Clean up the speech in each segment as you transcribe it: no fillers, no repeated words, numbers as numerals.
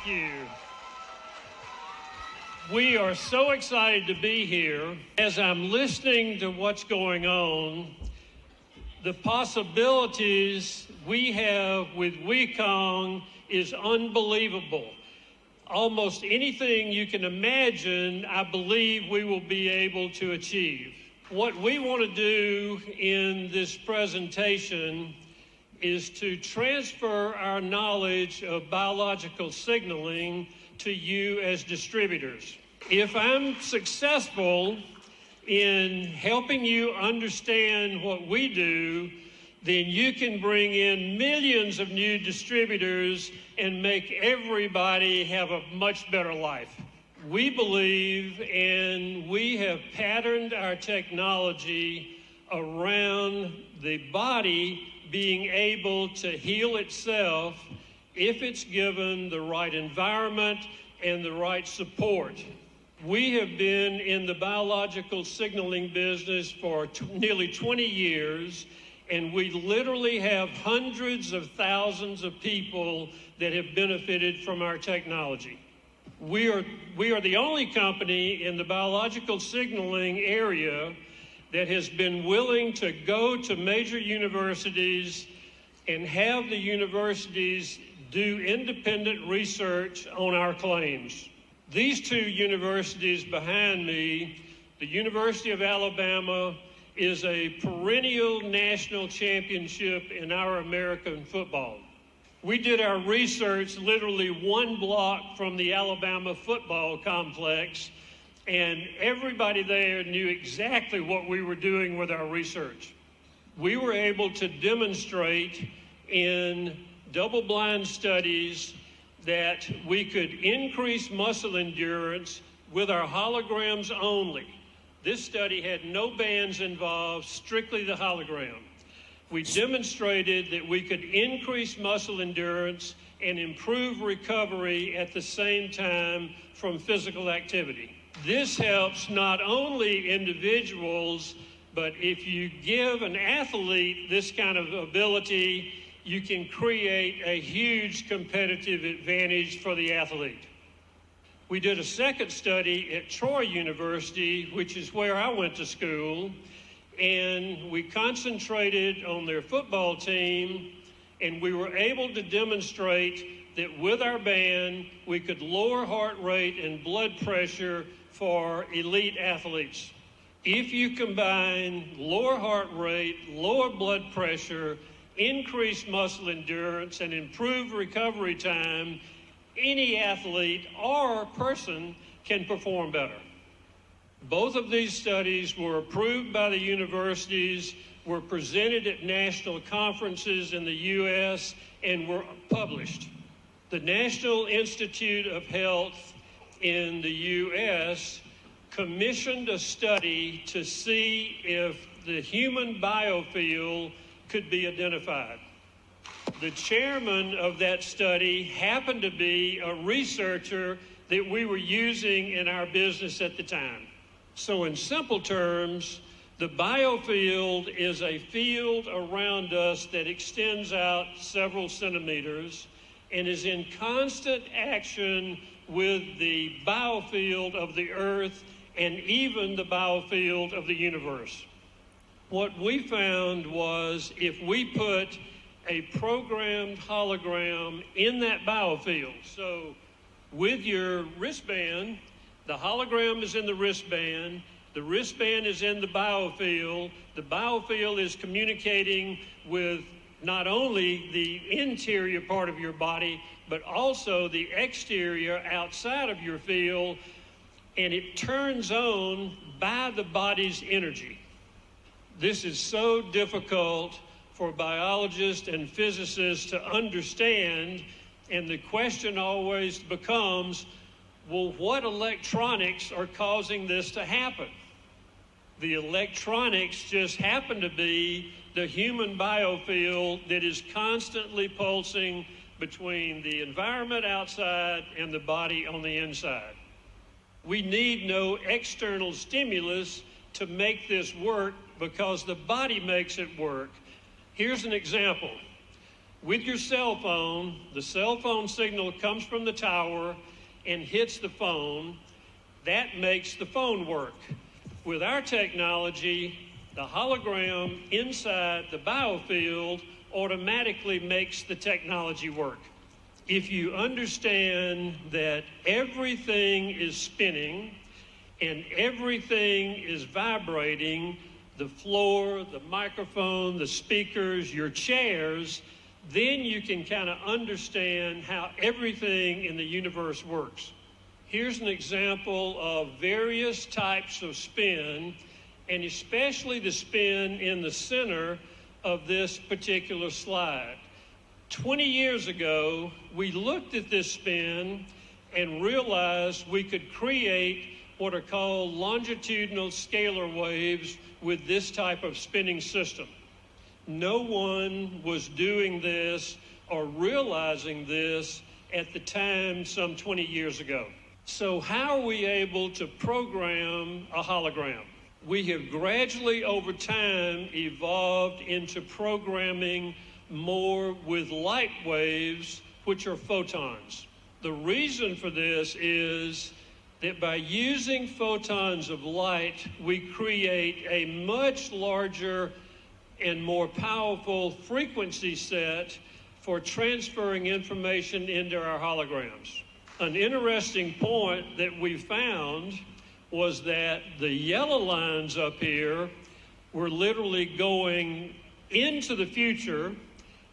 you. We are so excited to be here. As I'm listening to what's going on, the possibilities we have with Wekong is unbelievable. Almost anything you can imagine, I believe we will be able to achieve. What we want to do in this presentation is to transfer our knowledge of biological signaling to you as distributors. If I'm successful in helping you understand what we do, then you can bring in millions of new distributors and make everybody have a much better life. We believe, and we have patterned our technology around the body being able to heal itself if it's given the right environment and the right support. We have been in the biological signaling business for nearly 20 years, and we literally have hundreds of thousands of people that have benefited from our technology. We are the only company in the biological signaling area that has been willing to go to major universities and have the universities do independent research on our claims. These two universities behind me, the University of Alabama, is a perennial national championship in our American football. We did our research literally one block from the Alabama football complex, and everybody there knew exactly what we were doing with our research. We were able to demonstrate in double-blind studies that we could increase muscle endurance with our holograms only. This study had no bands involved, strictly the hologram. We demonstrated that we could increase muscle endurance and improve recovery at the same time from physical activity. This helps not only individuals, but if you give an athlete this kind of ability, you can create a huge competitive advantage for the athlete. We did a second study at Troy University, which is where I went to school, and we concentrated on their football team, and we were able to demonstrate that with our band, we could lower heart rate and blood pressure for elite athletes. If you combine lower heart rate, lower blood pressure, increase muscle endurance, and improve recovery time, any athlete or person can perform better. Both of these studies were approved by the universities, were presented at national conferences in the U.S., and were published. The National Institute of Health in the U.S. commissioned a study to see if the human biofield could be identified. The chairman of that study happened to be a researcher that we were using in our business at the time. So in simple terms, the biofield is a field around us that extends out several centimeters and is in constant action with the biofield of the Earth and even the biofield of the universe. What we found was if we put a programmed hologram in that biofield, so with your wristband, the hologram is in the wristband is in the biofield is communicating with not only the interior part of your body, but also the exterior outside of your field, and it turns on by the body's energy. This is so difficult for biologists and physicists to understand, and the question always becomes, well, what electronics are causing this to happen? The electronics just happen to be the human biofield that is constantly pulsing between the environment outside and the body on the inside. We need no external stimulus to make this work because the body makes it work. Here's an example. with your cell phone. The cell phone signal comes from the tower and hits the phone. That makes the phone work. With our technology, the hologram inside the biofield automatically makes the technology work. If you understand that everything is spinning and everything is vibrating, the floor, the microphone, the speakers, your chairs, then you can kind of understand how everything in the universe works. Here's an example of various types of spin, and especially the spin in the center of this particular slide. 20 years ago, we looked at this spin and realized we could create what are called longitudinal scalar waves with this type of spinning system. No one was doing this or realizing this at the time some 20 years ago. So how are we able to program a hologram? We have gradually over time evolved into programming more with light waves, which are photons. The reason for this is that by using photons of light, we create a much larger and more powerful frequency set for transferring information into our holograms. An interesting point that we found was that the yellow lines up here were literally going into the future,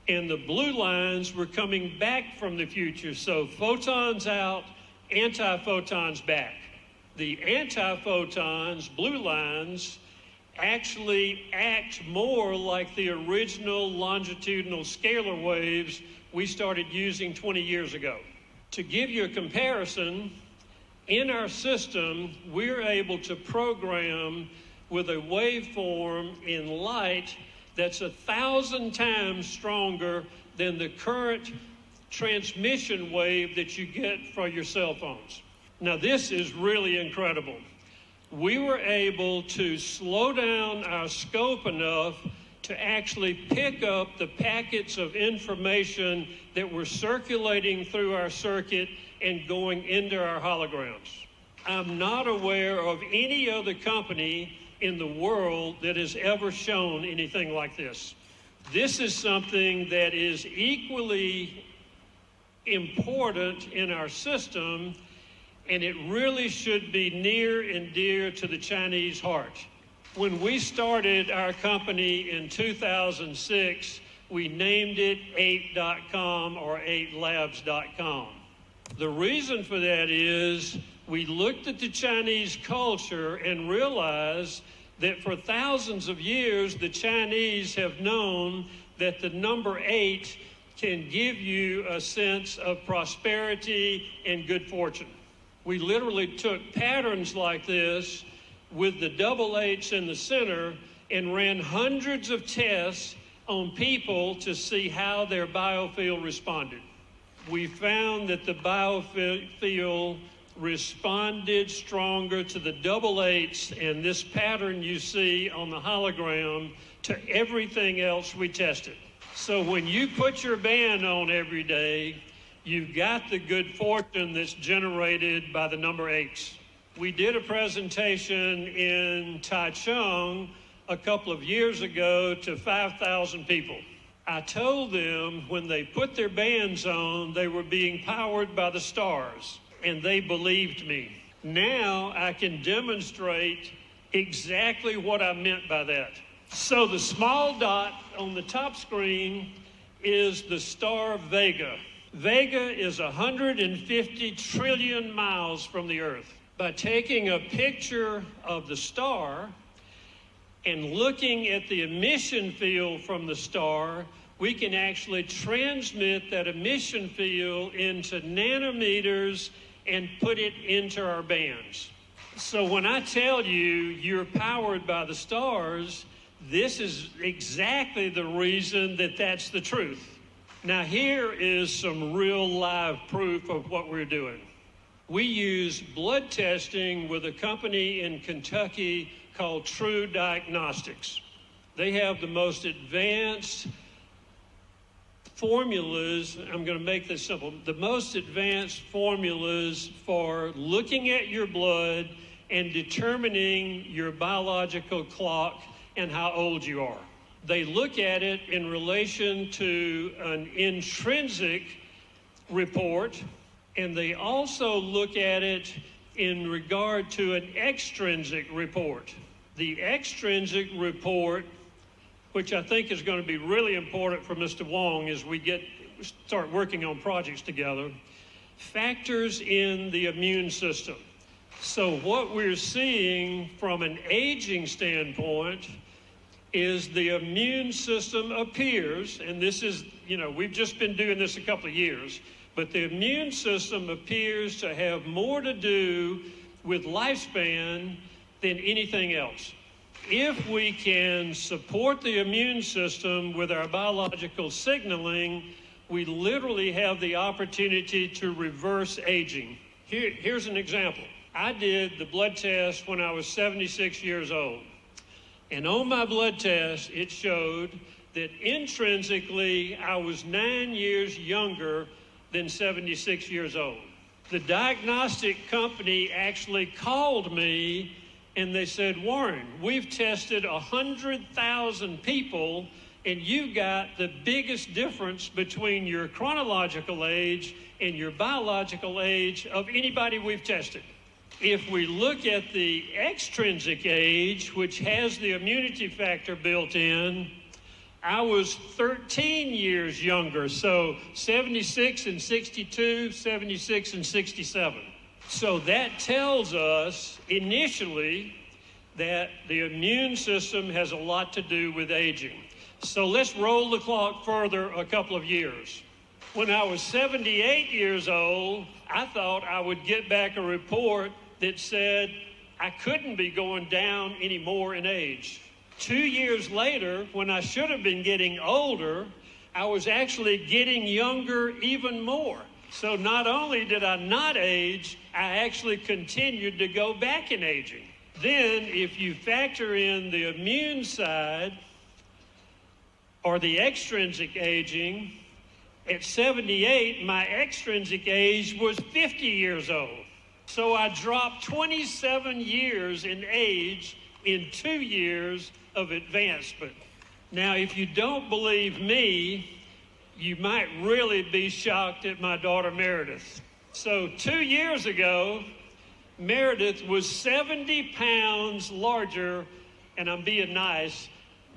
and the blue lines were coming back from the future. So photons out, antiphotons back. The antiphotons, blue lines, actually act more like the original longitudinal scalar waves we started using 20 years ago. To give you a comparison, in our system, we're able to program with a waveform in light that's 1,000 times stronger than the current transmission wave that you get from your cell phones. Now, this is really incredible. We were able to slow down our scope enough to actually pick up the packets of information that were circulating through our circuit and going into our holograms. I'm not aware of any other company in the world that has ever shown anything like this. This is something that is equally important in our system, and it really should be near and dear to the Chinese heart. When we started our company in 2006, we named it 8.com or 8labs.com. The reason for that is we looked at the Chinese culture and realized that for thousands of years, the Chinese have known that the number 8 can give you a sense of prosperity and good fortune. We literally took patterns like this with the double 8s in the center and ran hundreds of tests on people to see how their biofield responded. We found that the biofield responded stronger to the double 8s and this pattern you see on the hologram to everything else we tested. So when you put your band on every day, you've got the good fortune that's generated by the number 8s. We did a presentation in Taichung a couple of years ago to 5,000 people. I told them when they put their bands on, they were being powered by the stars, and they believed me. Now I can demonstrate exactly what I meant by that. So the small dot on the top screen is the star Vega. Vega is 150 trillion miles from the Earth. By taking a picture of the star and looking at the emission field from the star, we can actually transmit that emission field into nanometers and put it into our bands. So when I tell you you're powered by the stars, this is exactly the reason that that's the truth. Now here is some real live proof of what we're doing. We use blood testing with a company in Kentucky called True Diagnostics. They have the most advanced formulas, I'm going to make this simple, the most advanced formulas for looking at your blood and determining your biological clock and how old you are. They look at it in relation to an intrinsic report, and they also look at it in regard to an extrinsic report. The extrinsic report, which I think is going to be really important for Mr. Wong as we start working on projects together, factors in the immune system. So what we're seeing from an aging standpoint is the immune system appears, and this is, we've just been doing this a couple of years, but the immune system appears to have more to do with lifespan than anything else. If we can support the immune system with our biological signaling, we literally have the opportunity to reverse aging. Here's an example. I did the blood test when I was 76 years old. And on my blood test, it showed that intrinsically I was 9 years younger than 76 years old. The diagnostic company actually called me and they said, Warren, we've tested 100,000 people and you've got the biggest difference between your chronological age and your biological age of anybody we've tested. If we look at the extrinsic age, which has the immunity factor built in, I was 13 years younger, so 76 and 62, 76 and 67. So that tells us initially that the immune system has a lot to do with aging. So let's roll the clock further a couple of years. When I was 78 years old, I thought I would get back a report that said I couldn't be going down anymore in age. 2 years later, when I should have been getting older, I was actually getting younger even more. So not only did I not age, I actually continued to go back in aging. Then if you factor in the immune side or the extrinsic aging, at 78, my extrinsic age was 50 years old. So I dropped 27 years in age in 2 years of advancement. Now, if you don't believe me, you might really be shocked at my daughter Meredith. So 2 years ago, Meredith was 70 pounds larger, and I'm being nice,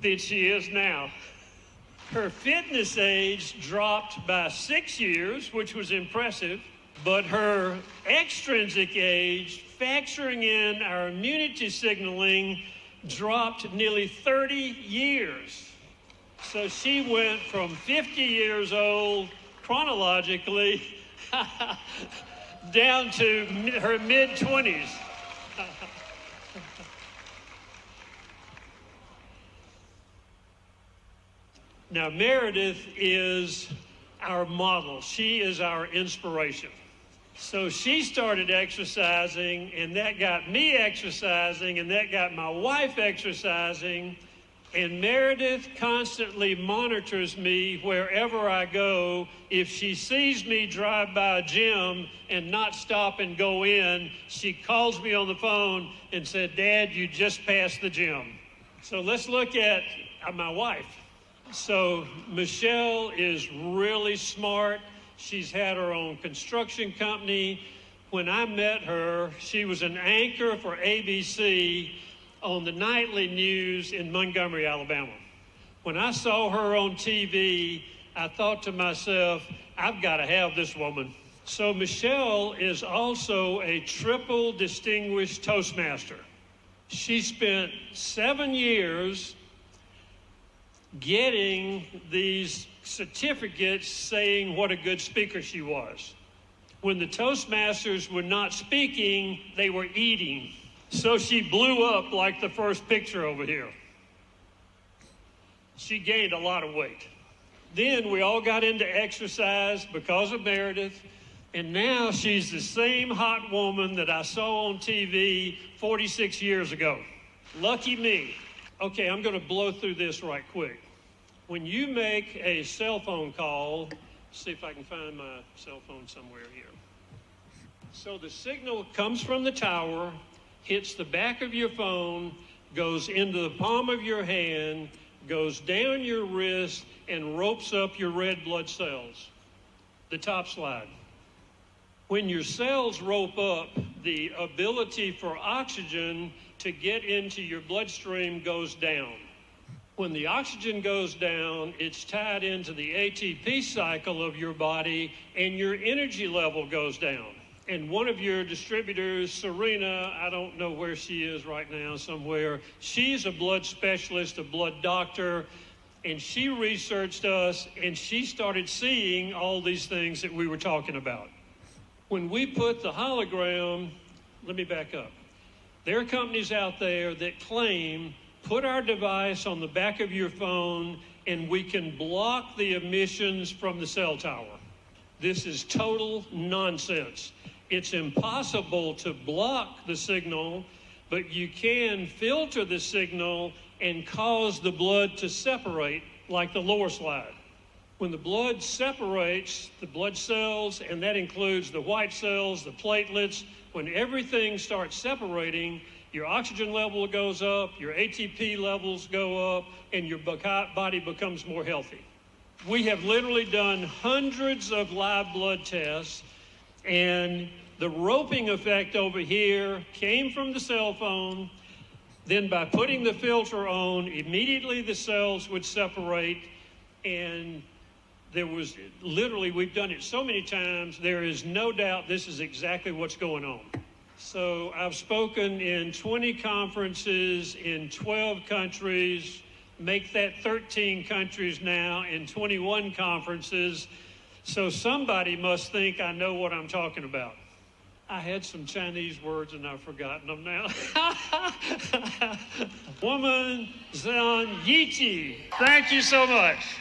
than she is now. Her fitness age dropped by 6 years, which was impressive, but her extrinsic age, factoring in our immunity signaling, dropped nearly 30 years. So she went from 50 years old chronologically down to her mid-20s. Now, Meredith is our model. She is our inspiration. So she started exercising, and that got me exercising, and that got my wife exercising. And Meredith constantly monitors me wherever I go. If she sees me drive by a gym and not stop and go in, she calls me on the phone and said, Dad, you just passed the gym. So let's look at my wife. So Michelle is really smart. She's had her own construction company. When I met her, she was an anchor for ABC on the nightly news in Montgomery, Alabama. When I saw her on TV, I thought to myself, I've got to have this woman. So Michelle is also a triple distinguished Toastmaster. She spent 7 years getting these certificates saying what a good speaker she was. When the Toastmasters were not speaking, they were eating. So she blew up like the first picture over here. She gained a lot of weight. Then we all got into exercise because of Meredith, and now she's the same hot woman that I saw on TV 46 years ago. Lucky me. Okay, I'm going to blow through this right quick. When you make a cell phone call, see if I can find my cell phone somewhere here. So the signal comes from the tower, hits the back of your phone, goes into the palm of your hand, goes down your wrist, and ropes up your red blood cells. The top slide. When your cells rope up, the ability for oxygen to get into your bloodstream goes down. When the oxygen goes down, it's tied into the ATP cycle of your body, and your energy level goes down. And one of your distributors, Serena, I don't know where she is right now, somewhere, she's a blood specialist, a blood doctor, and she researched us, and she started seeing all these things that we were talking about. When we put the hologram, let me back up. There are companies out there that claim, put our device on the back of your phone and we can block the emissions from the cell tower. This is total nonsense. It's impossible to block the signal, but you can filter the signal and cause the blood to separate, like the lower slide. When the blood separates, the blood cells, and that includes the white cells, the platelets, when everything starts separating, your oxygen level goes up, your ATP levels go up, and your body becomes more healthy. We have literally done hundreds of live blood tests, and the roping effect over here came from the cell phone. Then by putting the filter on, immediately the cells would separate, and there was literally, we've done it so many times, there is no doubt this is exactly what's going on. So I've spoken in 20 conferences in 12 countries, make that 13 countries now in 21 conferences. So somebody must think I know what I'm talking about. I had some Chinese words and I've forgotten them now. Woman Zhan Yiqi. Thank you so much.